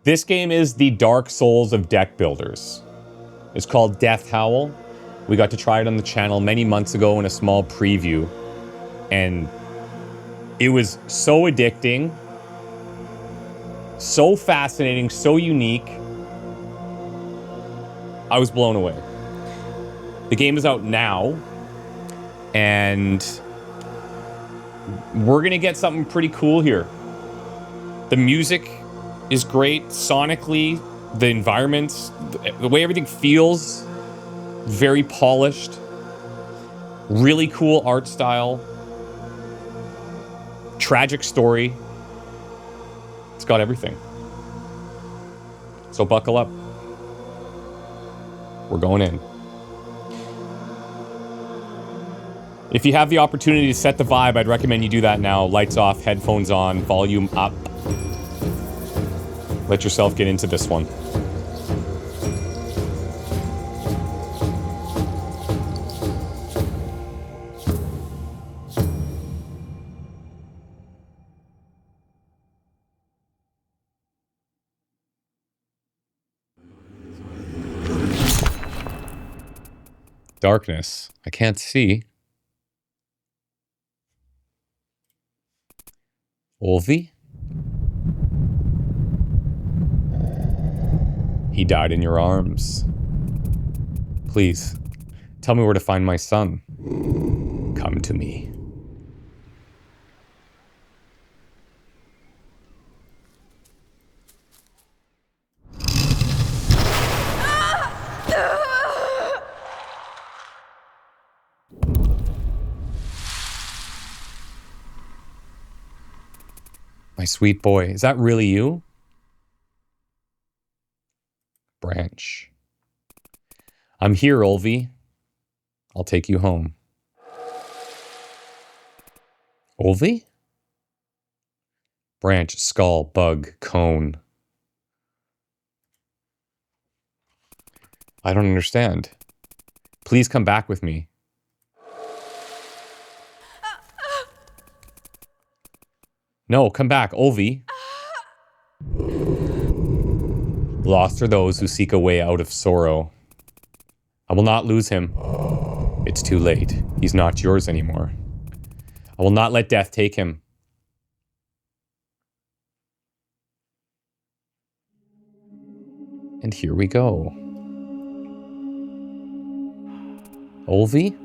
This game is the Dark Souls of deck builders. It's called Death Howl. We got to try it on the channel many months ago in a small preview. And it was so addicting, so fascinating, so unique. I was blown away. The game is out now, and we're gonna get something pretty cool here. The music is great, sonically, the environments, the way everything feels, very polished, really cool art style, tragic story. It's got everything. So buckle up. We're going in. If you have the opportunity to set the vibe, I'd recommend you do that now. Lights off, headphones on, volume up. Let yourself get into this one. Darkness. I can't see. Olvi? He died in your arms. Please, tell me where to find my son. Come to me. My sweet boy, is that really you? Branch. I'm here, Olvi. I'll take you home. Olvi? Branch, skull, bug, cone. I don't understand. Please come back with me. No, come back, Olvi. Lost are those who seek a way out of sorrow. I will not lose him. It's too late. He's not yours anymore. I will not let death take him. And here we go. Olvi?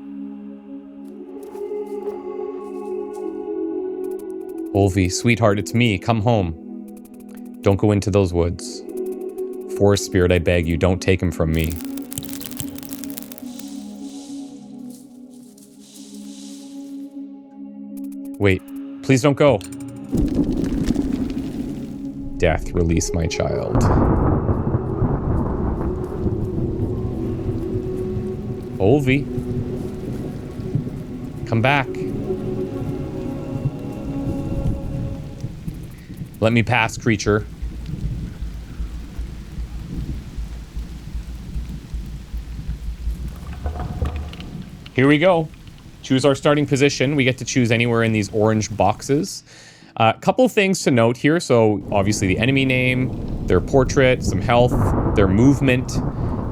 Olvi, sweetheart, it's me. Come home. Don't go into those woods. Forest spirit, I beg you, don't take him from me. Wait, please don't go. Death, release my child. Olvi. Come back. Let me pass, creature. Here we go. Choose our starting position. We get to choose anywhere in these orange boxes. A couple things to note here. So obviously the enemy name, their portrait, some health, their movement,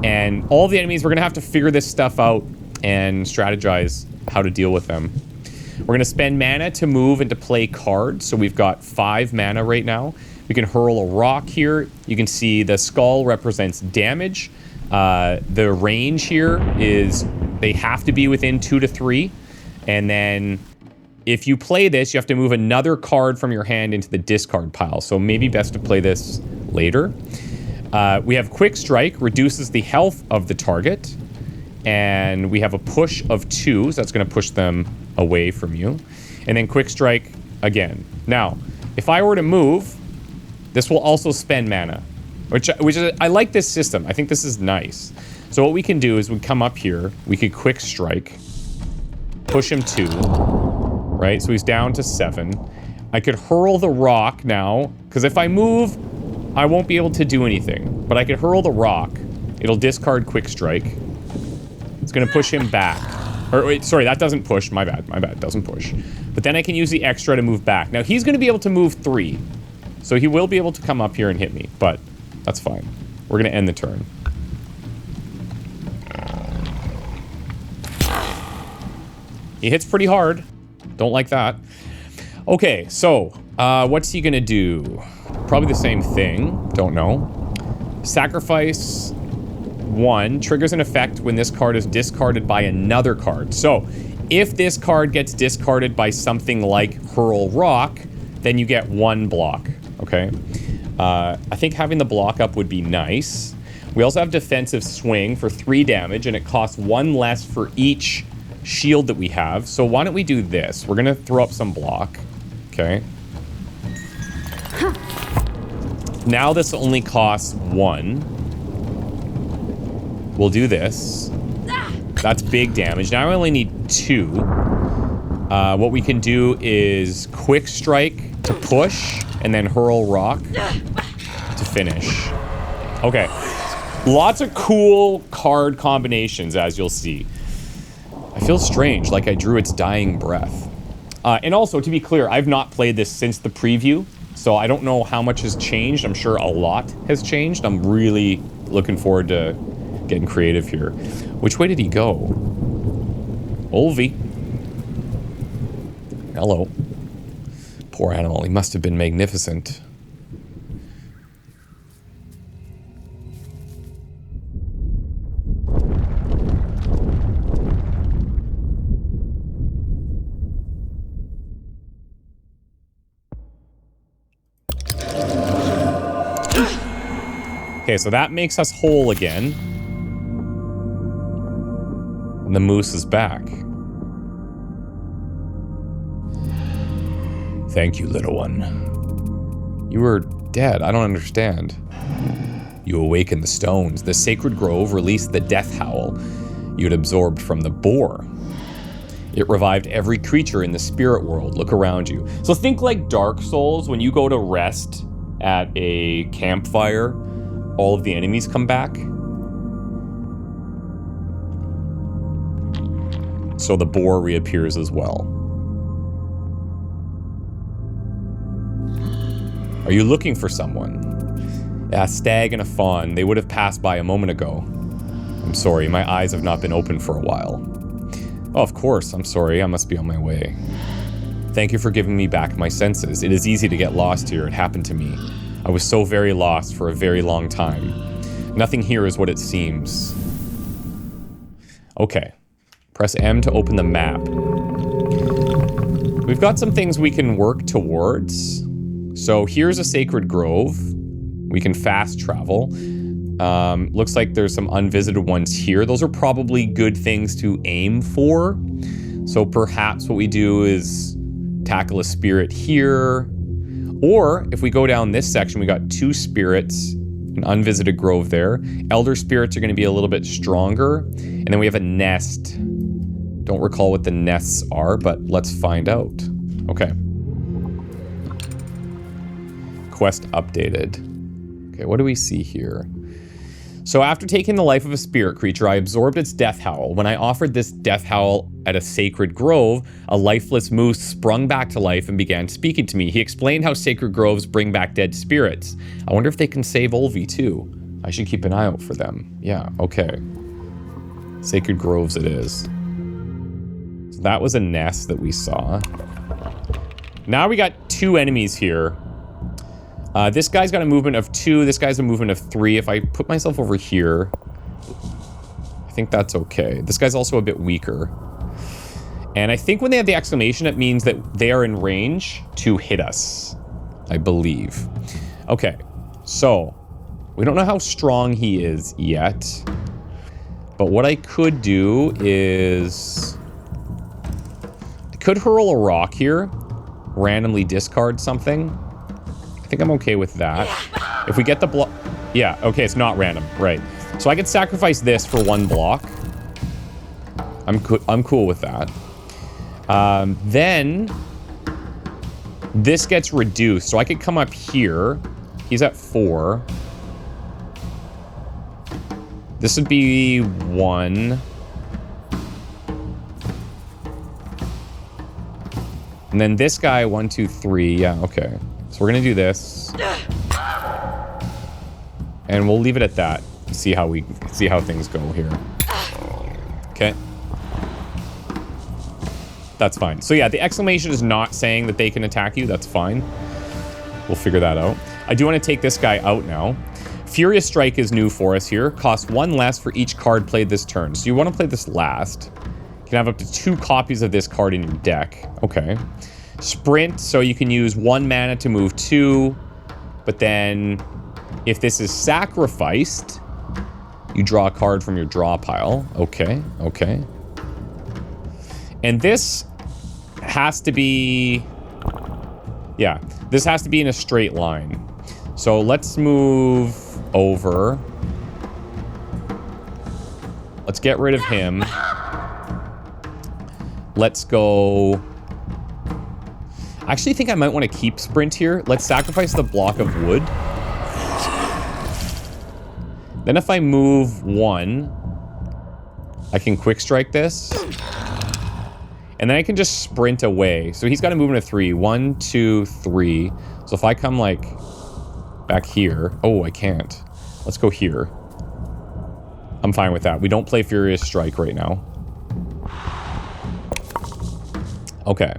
and all the enemies. We're gonna have to figure this stuff out and strategize how to deal with them. We're going to spend mana to move and to play cards. So we've got 5 mana right now. We can hurl a rock here. You can see the skull represents damage. The range here is they have to be within 2 to 3. And then if you play this, you have to move another card from your hand into the discard pile. So maybe best to play this later. We have Quick Strike, reduces the health of the target. And we have a push of 2, so that's going to push them away from you. And then Quick Strike again. Now, if I were to move, this will also spend mana, which is, I like this system. I think this is nice. So what we can do is we come up here, we could Quick Strike, push him 2, right? So he's down to 7. I could hurl the rock now, because if I move, I won't be able to do anything. But I could hurl the rock. It'll discard Quick Strike. It's going to push him back. Or wait, sorry, that doesn't push. My bad, it doesn't push. But then I can use the extra to move back. Now, he's going to be able to move 3. So he will be able to come up here and hit me. But That's fine. We're going to end the turn. He hits pretty hard. Don't like that. Okay, so what's he going to do? Probably the same thing. Don't know. Sacrifice 1 triggers an effect when this card is discarded by another card. So if this card gets discarded by something like Hurl Rock, then you get 1 block. Okay. I think having the block up would be nice. We also have defensive swing for 3 damage, and it costs 1 less for each shield that we have. So why don't we do this? We're gonna throw up some block. Okay. Now this only costs 1. We'll do this. That's big damage. Now I only need 2. What we can do is quick strike to push, and then hurl rock to finish. Okay. Lots of cool card combinations, as you'll see. I feel strange, like I drew its dying breath. And also, to be clear, I've not played this since the preview, so I don't know how much has changed. I'm sure a lot has changed. I'm really looking forward to getting creative here. Which way did he go? Olvi. Hello. Poor animal. He must have been magnificent. Okay, so that makes us whole again. And the moose is back. Thank you, little one. You were dead. I don't understand. You awakened the stones. The sacred grove released the death howl you had absorbed from the boar. It revived every creature in the spirit world. Look around you. So think like Dark Souls. When you go to rest at a campfire, all of the enemies come back. So the boar reappears as well. Are you looking for someone? A stag and a fawn. They would have passed by a moment ago. I'm sorry, my eyes have not been open for a while. Oh, of course, I'm sorry. I must be on my way. Thank you for giving me back my senses. It is easy to get lost here. It happened to me. I was so very lost for a very long time. Nothing here is what it seems. Okay. Press M to open the map. We've got some things we can work towards. So here's a sacred grove. We can fast travel. Looks like there's some unvisited ones here. Those are probably good things to aim for. So perhaps what we do is tackle a spirit here. Or if we go down this section, we got 2 spirits, an unvisited grove there. Elder spirits are going to be a little bit stronger. And then we have a nest. Don't recall what the nests are, but let's find out. Okay. Quest updated. Okay, what do we see here? So after taking the life of a spirit creature, I absorbed its death howl. When I offered this death howl at a sacred grove, a lifeless moose sprung back to life and began speaking to me. He explained how sacred groves bring back dead spirits. I wonder if they can save Olvi too. I should keep an eye out for them. Yeah, okay. Sacred groves it is. So that was a nest that we saw. Now we got 2 enemies here. This guy's got a movement of 2. This guy's a movement of 3. If I put myself over here, I think that's okay. This guy's also a bit weaker. And I think when they have the exclamation, it means that they are in range to hit us, I believe. Okay, so we don't know how strong he is yet. But what I could do is... I could hurl a rock here, randomly discard something. I think I'm okay with that. If we get the block... Yeah, okay, it's not random. Right. So I could sacrifice this for 1 block. I'm cool with that. Then... this gets reduced. So I could come up here. He's at 4. This would be 1. And then this guy, 1, 2, 3. Yeah, okay. So we're gonna do this. And we'll leave it at that. See how things go here. Okay. That's fine. So yeah, the exclamation is not saying that they can attack you. That's fine. We'll figure that out. I do want to take this guy out now. Furious Strike is new for us here. Costs 1 less for each card played this turn. So you want to play this last. You can have up to 2 copies of this card in your deck. Okay. Sprint, so you can use 1 mana to move 2. But then, if this is sacrificed, you draw a card from your draw pile. Okay, okay. And this has to be... Yeah, this has to be in a straight line. So let's move over. Let's get rid of him. Let's go... I actually think I might want to keep Sprint here. Let's sacrifice the block of wood. Then if I move 1, I can quick strike this. And then I can just sprint away. So he's got a movement of 3. 1, 2, 3. So if I come like back here. Oh, I can't. Let's go here. I'm fine with that. We don't play Furious Strike right now. Okay.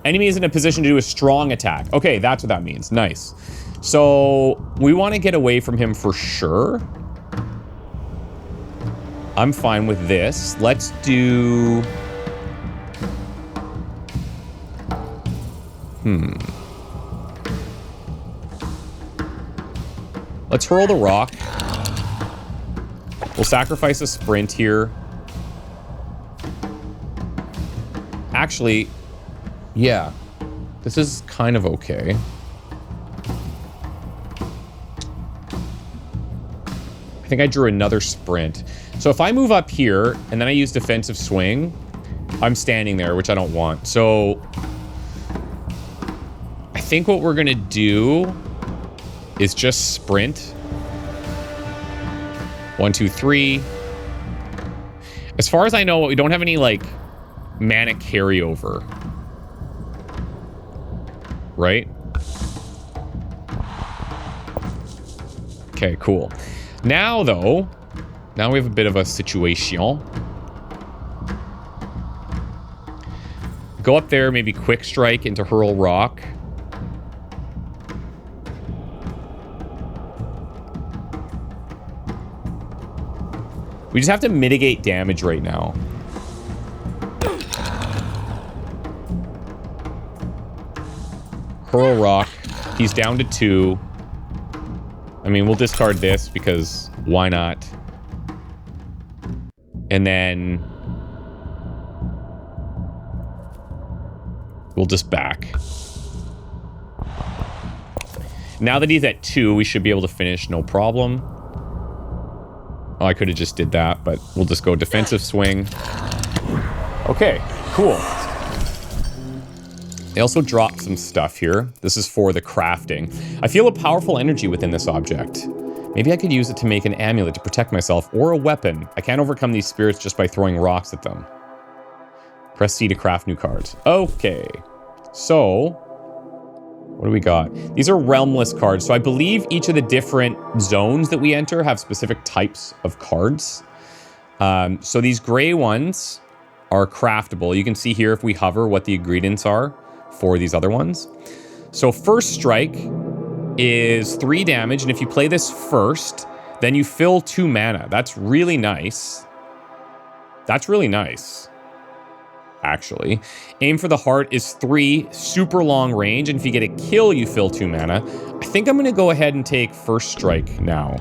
Enemy is in a position to do a strong attack. Okay, that's what that means. Nice. So we want to get away from him for sure. I'm fine with this. Let's do... Let's hurl the rock. We'll sacrifice a sprint here. Actually, yeah. This is kind of okay. I think I drew another sprint. So if I move up here and then I use defensive swing, I'm standing there, which I don't want. So I think what we're gonna do is just sprint. 1, 2, 3. As far as I know, we don't have any like mana carryover. Right? Okay, cool. Now, though, now we have a bit of a situation. Go up there, maybe quick strike into hurl rock. We just have to mitigate damage right now. Hurl rock. He's down to 2. I mean, we'll discard this because why not? And then we'll just back. Now that he's at 2, we should be able to finish no problem. Oh, I could have just did that, but we'll just go defensive swing. Okay, cool. They also dropped some stuff here. This is for the crafting. I feel a powerful energy within this object. Maybe I could use it to make an amulet to protect myself or a weapon. I can't overcome these spirits just by throwing rocks at them. Press C to craft new cards. Okay. So, what do we got? These are realmless cards. So I believe each of the different zones that we enter have specific types of cards. So these gray ones are craftable. You can see here if we hover what the ingredients are for these other ones. So first strike is 3 damage, and if you play this first, then you fill 2 mana. That's really nice. That's really nice, actually. Aim for the heart is 3, super long range, and if you get a kill, you fill 2 mana. I think I'm going to go ahead and take first strike now.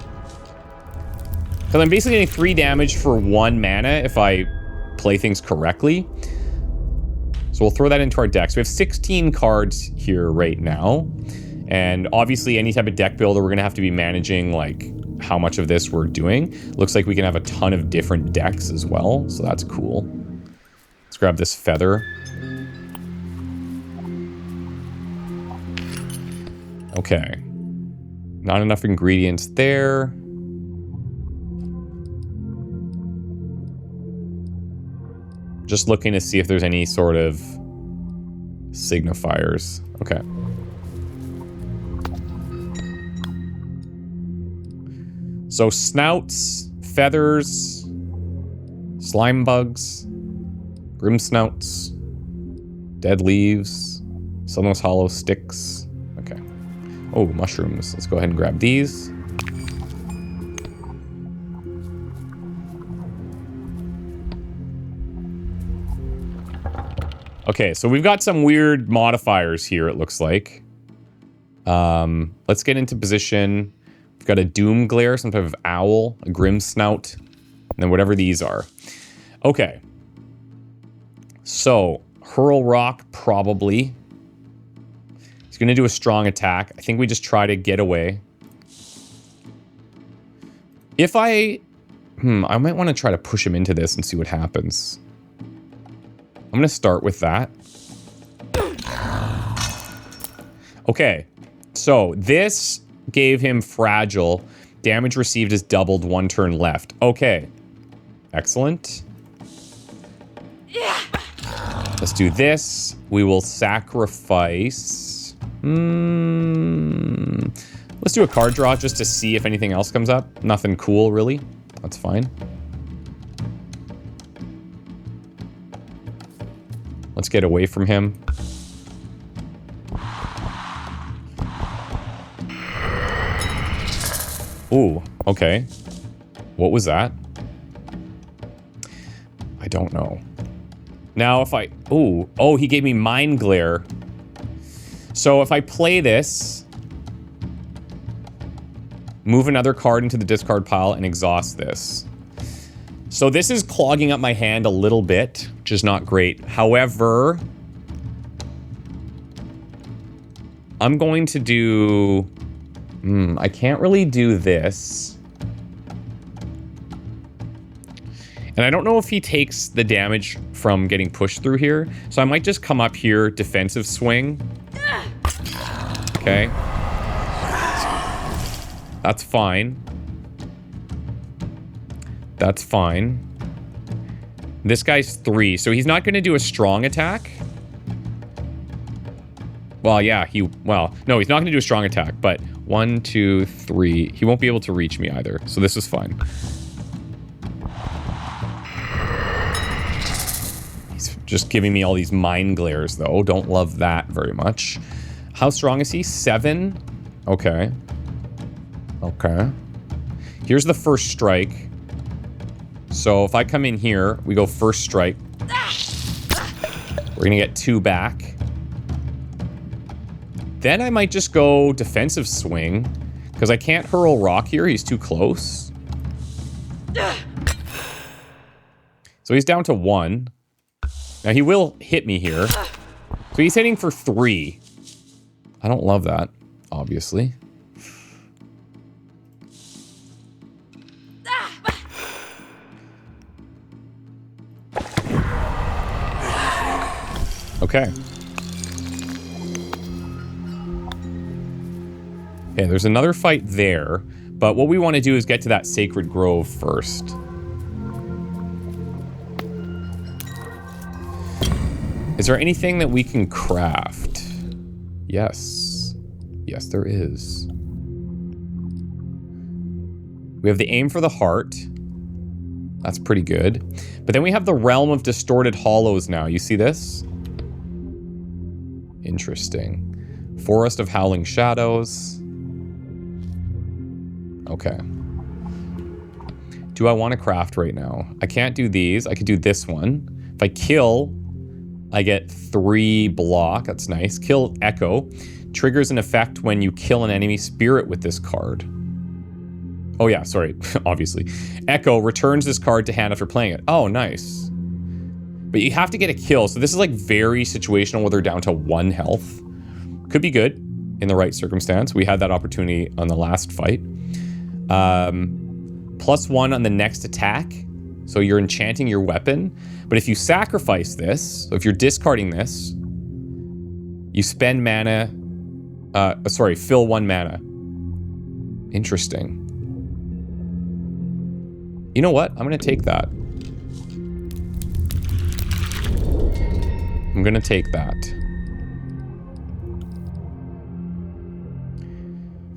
Because I'm basically getting 3 damage for 1 mana if I play things correctly. So we'll throw that into our deck. So we have 16 cards here right now. And obviously any type of deck builder, we're going to have to be managing like how much of this we're doing. Looks like we can have a ton of different decks as well. So that's cool. Let's grab this feather. Okay. Not enough ingredients there. Just looking to see if there's any sort of signifiers. Okay. So snouts, feathers, slime bugs, grim snouts, dead leaves, sunless hollow sticks. Okay. Oh, mushrooms. Let's go ahead and grab these. Okay, so we've got some weird modifiers here, it looks like. Let's get into position. We've got a doom glare, some type of owl, a grim snout, and then whatever these are. Okay. So, hurl rock, probably. He's going to do a strong attack. I think we just try to get away. If I might want to try to push him into this and see what happens. I'm going to start with that. Okay. So, this gave him fragile. Damage received is doubled 1 turn left. Okay. Excellent. Let's do this. We will sacrifice. Let's do a card draw just to see if anything else comes up. Nothing cool, really. That's fine. Let's get away from him. Ooh, okay. What was that? I don't know. Now if I... Ooh. Oh, he gave me Mind Glare. So if I play this... Move another card into the discard pile and exhaust this. So this is clogging up my hand a little bit, which is not great. However... I'm going to do... I can't really do this. And I don't know if he takes the damage from getting pushed through here. So I might just come up here, defensive swing. Okay. That's fine. That's fine. This guy's 3, so he's not going to do a strong attack. Well, yeah, no, he's not going to do a strong attack, but 1, 2, 3. He won't be able to reach me either, so this is fine. He's just giving me all these mind glares, though. Don't love that very much. How strong is he? 7? Okay. Okay. Here's the first strike. So if I come in here, we go first strike. We're going to get 2 back. Then I might just go defensive swing, because I can't hurl rock here. He's too close. So he's down to 1. Now he will hit me here. So he's hitting for 3. I don't love that, obviously. Okay. Okay, there's another fight there, but what we want to do is get to that sacred grove first. Is there anything that we can craft? Yes. Yes, there is. We have the aim for the heart. That's pretty good. But then we have the realm of distorted hollows now. You see this? Interesting. Forest of howling shadows. Okay. Do I want to craft right now? I can't do these. I could do this one. If I kill, I get 3 block. That's nice. Kill Echo. Triggers an effect when you kill an enemy spirit with this card. Oh yeah, sorry. Obviously. Echo returns this card to hand after playing it. Oh, nice. But you have to get a kill. So this is like very situational where they're down to 1 health. Could be good in the right circumstance. We had that opportunity on the last fight. +1 on the next attack. So you're enchanting your weapon. But if you sacrifice this, so if you're discarding this, you spend mana. Fill 1 mana. Interesting. You know what? I'm going to take that. I'm going to take that.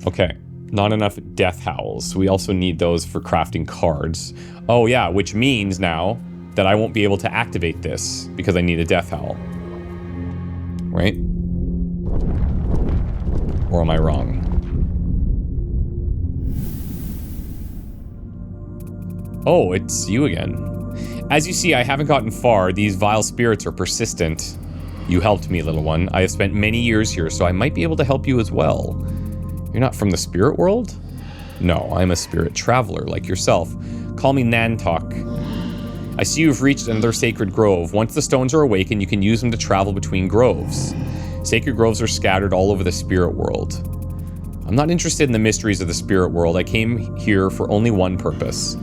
Okay. Not enough death howls. We also need those for crafting cards. Oh yeah, which means now that I won't be able to activate this because I need a death howl. Right? Or am I wrong? Oh, it's you again. As you see, I haven't gotten far. These vile spirits are persistent. You helped me, little one. I have spent many years here, so I might be able to help you as well. You're not from the spirit world? No, I'm a spirit traveler, like yourself. Call me Nantok. I see you've reached another sacred grove. Once the stones are awakened, you can use them to travel between groves. Sacred groves are scattered all over the spirit world. I'm not interested in the mysteries of the spirit world. I came here for only one purpose.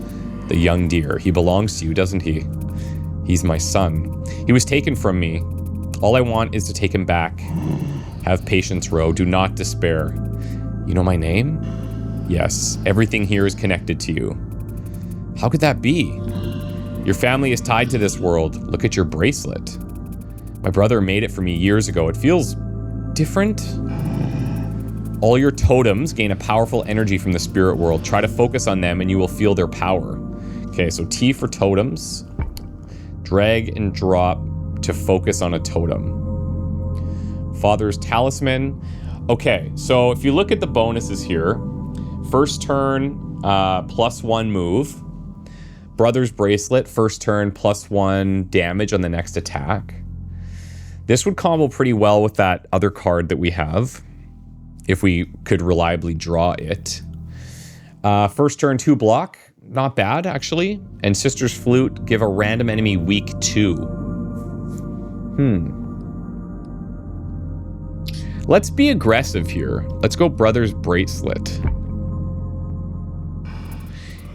The young deer. He belongs to you, doesn't he? He's my son. He was taken from me. All I want is to take him back. Have patience, Ro. Do not despair. You know my name? Yes. Everything here is connected to you. How could that be? Your family is tied to this world. Look at your bracelet. My brother made it for me years ago. It feels different. All your totems gain a powerful energy from the spirit world. Try to focus on them and you will feel their power. Okay, so T for totems. Drag and drop to focus on a totem. Father's talisman. Okay, so if you look at the bonuses here, first turn, +1 move. Brother's bracelet, first turn, +1 damage on the next attack. This would combo pretty well with that other card that we have, if we could reliably draw it. First turn, 2 block. Not bad, actually. And Sister's Flute, give a random enemy weak 2. Let's be aggressive here. Let's go Brother's Bracelet.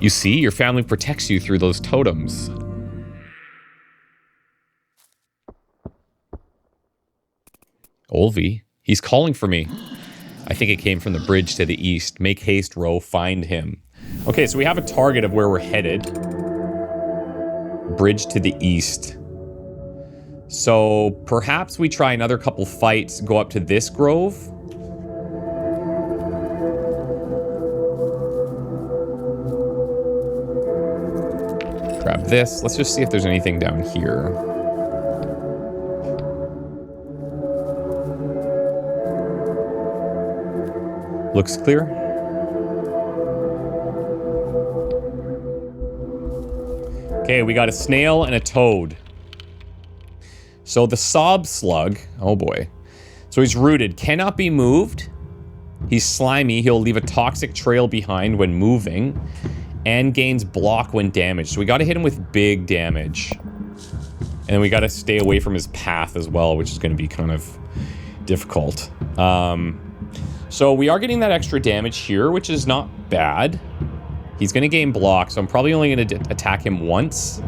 You see, your family protects you through those totems. Olvi, he's calling for me. I think it came from the bridge to the east. Make haste, Ro, find him. Okay, so we have a target of where we're headed. Bridge to the east. So perhaps we try another couple fights, go up to this grove. Grab this. Let's just see if there's anything down here. Looks clear. Okay, we got a snail and a toad. So the sob slug, oh boy. So he's rooted, cannot be moved. He's slimy, he'll leave a toxic trail behind when moving. And gains block when damaged. So we gotta hit him with big damage. And then we gotta stay away from his path as well, which is gonna be kind of difficult. So we are getting that extra damage here, which is not bad. He's gonna gain block, so I'm probably only gonna attack him once.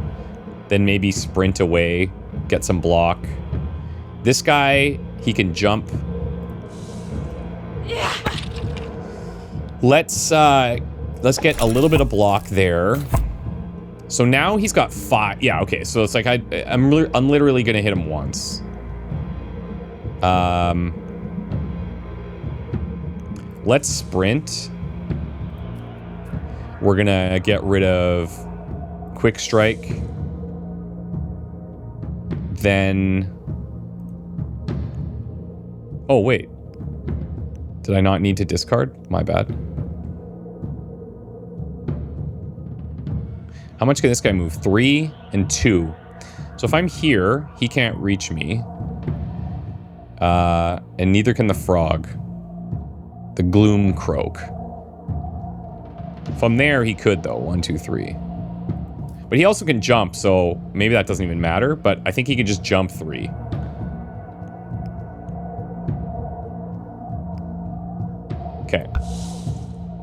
Then maybe sprint away, get some block. This guy, he can jump. Yeah. Let's get a little bit of block there. So now he's got 5. Yeah, okay. So it's like I'm literally gonna hit him once. Let's sprint. We're gonna get rid of quick strike. Then... Oh, wait. Did I not need to discard? My bad. How much can this guy move? 3 and 2. So if I'm here, he can't reach me. And neither can the frog. The gloom croak. From there, he could, though. 1, 2, 3. But he also can jump, so maybe that doesn't even matter. But I think he can just jump 3. Okay.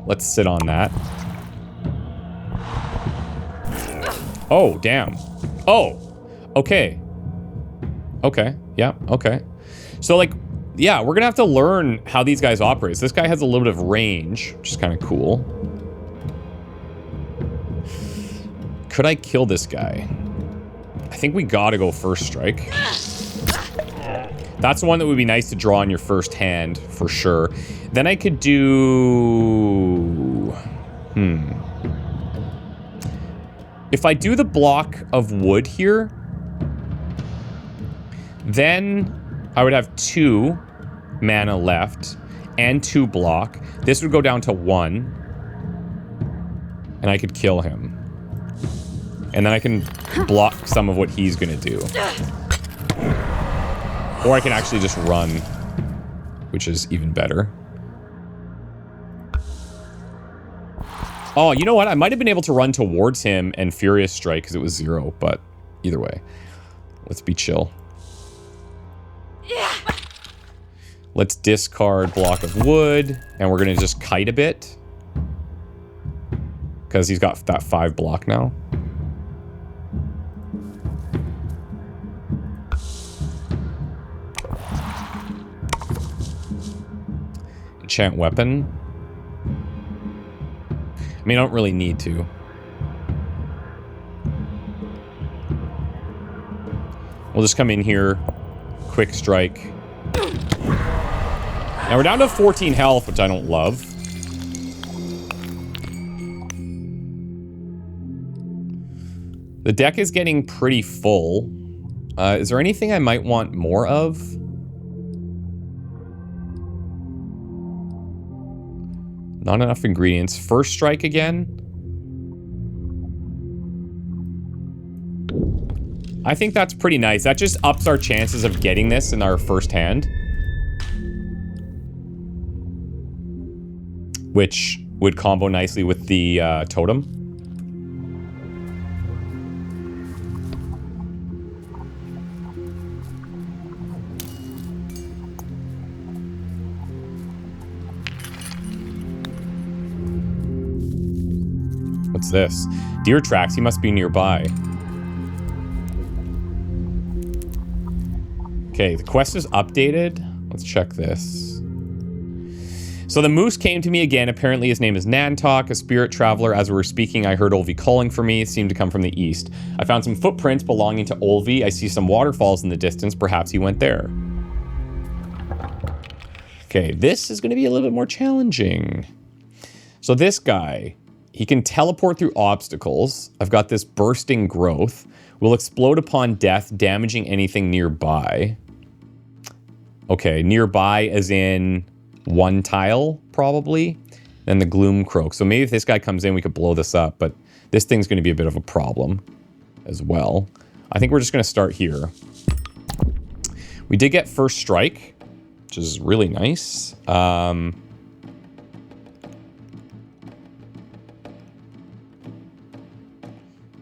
Let's sit on that. Oh, damn. Oh, okay. Okay, yeah, okay. So, like, yeah, we're gonna have to learn how these guys operate. So this guy has a little bit of range, which is kind of cool. Could I kill this guy? I think we gotta go first strike. That's the one that would be nice to draw on your first hand, for sure. Then I could do... If I do the block of wood here, then I would have 2 mana left and 2 block. This would go down to 1. And I could kill him. And then I can block some of what he's gonna do. Or I can actually just run, which is even better. Oh, you know what? I might have been able to run towards him and Furious Strike because it was 0, but either way. Let's be chill. Let's discard block of wood, and we're gonna just kite a bit. Because he's got that 5 block now. Enchant weapon. I mean, I don't really need to. We'll just come in here, quick strike. Now we're down to 14 health, which I don't love. The deck is getting pretty full. Is there anything I might want more of? Not enough ingredients. First strike again. I think that's pretty nice. That just ups our chances of getting this in our first hand. Which would combo nicely with the totem. What's this? Deer tracks. He must be nearby. Okay, the quest is updated. Let's check this. So the moose came to me again. Apparently his name is Nantok, a spirit traveler. As we were speaking, I heard Olvi calling for me. It seemed to come from the east. I found some footprints belonging to Olvi. I see some waterfalls in the distance. Perhaps he went there. Okay, this is going to be a little bit more challenging. So this guy, he can teleport through obstacles. I've got this bursting growth. Will explode upon death, damaging anything nearby. Okay, nearby as in 1 tile, probably. Then the gloom croak. So maybe if this guy comes in, we could blow this up. But this thing's going to be a bit of a problem as well. I think we're just going to start here. We did get first strike, which is really nice.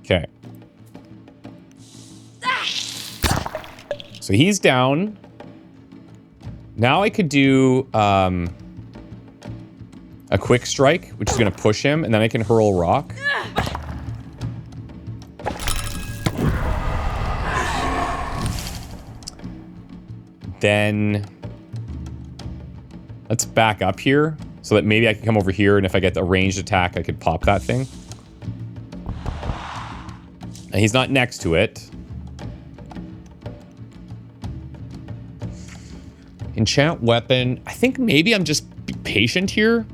Okay. So he's down. Now I could do a quick strike, which is going to push him, and then I can hurl rock. Then let's back up here so that maybe I can come over here, and if I get the ranged attack, I could pop that thing. And he's not next to it. Enchant weapon. I think maybe I'm just patient here.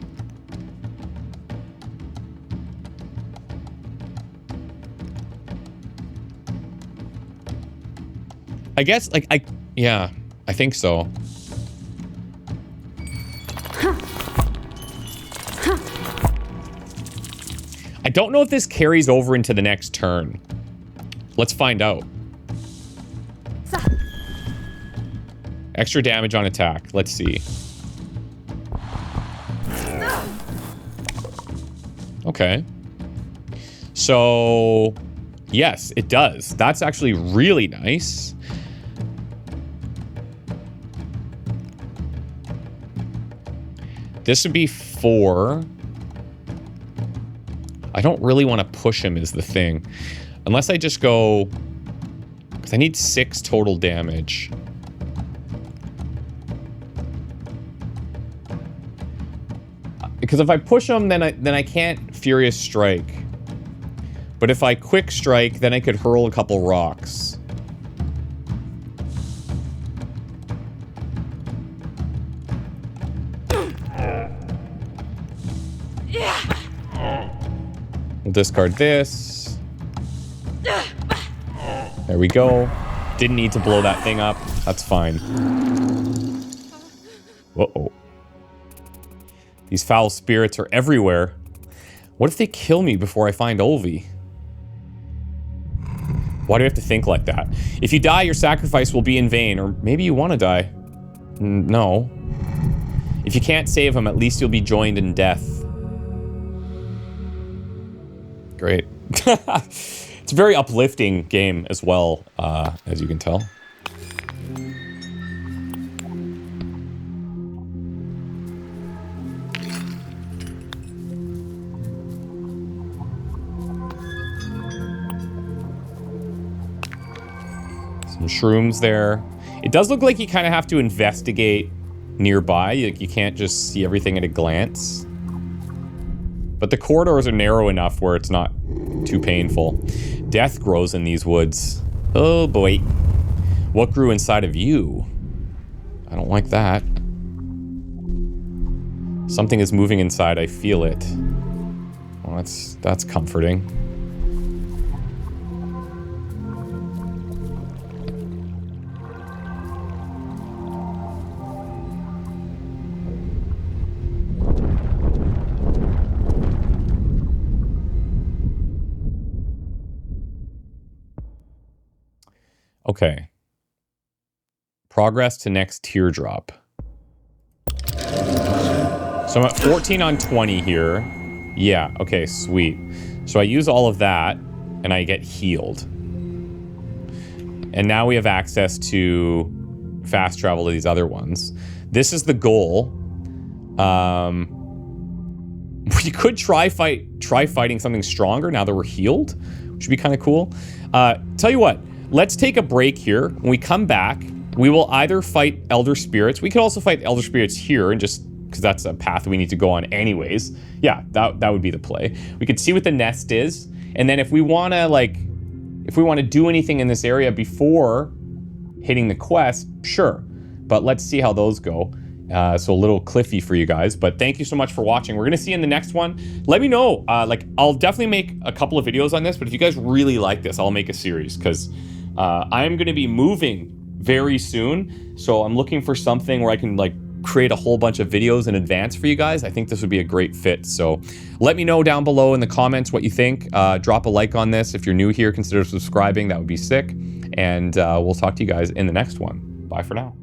I guess, like, yeah, I think so. I don't know if this carries over into the next turn. Let's find out. Extra damage on attack. Let's see. Okay. So, yes, it does. That's actually really nice. This would be 4. I don't really want to push him is the thing. Unless I just go... Because I need 6 total damage. Because if I push him, then I can't Furious Strike. But if I Quick Strike, then I could hurl a couple rocks. We'll discard this. There we go. Didn't need to blow that thing up. That's fine. Uh-oh. These foul spirits are everywhere. What if they kill me before I find Olvi? Why do you have to think like that? If you die, your sacrifice will be in vain. Or maybe you want to die. No. If you can't save him, at least you'll be joined in death. Great. It's a very uplifting game as well, as you can tell. Some shrooms there. It does look like you kind of have to investigate nearby. You can't just see everything at a glance. But the corridors are narrow enough where it's not too painful. Death grows in these woods. Oh boy. What grew inside of you? I don't like that. Something is moving inside. I feel it. Well, that's comforting. Okay. Progress to next teardrop. So I'm at 14 on 20 here. Yeah, okay, sweet. So I use all of that, and I get healed. And now we have access to fast travel to these other ones. This is the goal. We could try fighting something stronger now that we're healed, which would be kind of cool. Tell you what. Let's take a break here. When we come back, we will either fight Elder Spirits. We could also fight Elder Spirits here, and just because that's a path we need to go on anyways. Yeah, that would be the play. We could see what the nest is, and then if we want to do anything in this area before hitting the quest, sure. But let's see how those go. So a little cliffy for you guys, but thank you so much for watching. We're gonna see you in the next one. Let me know. I'll definitely make a couple of videos on this, but if you guys really like this, I'll make a series because I am going to be moving very soon, so I'm looking for something where I can create a whole bunch of videos in advance for you guys. I think this would be a great fit, so let me know down below in the comments what you think. Drop a like on this. If you're new here, consider subscribing. That would be sick, and we'll talk to you guys in the next one. Bye for now.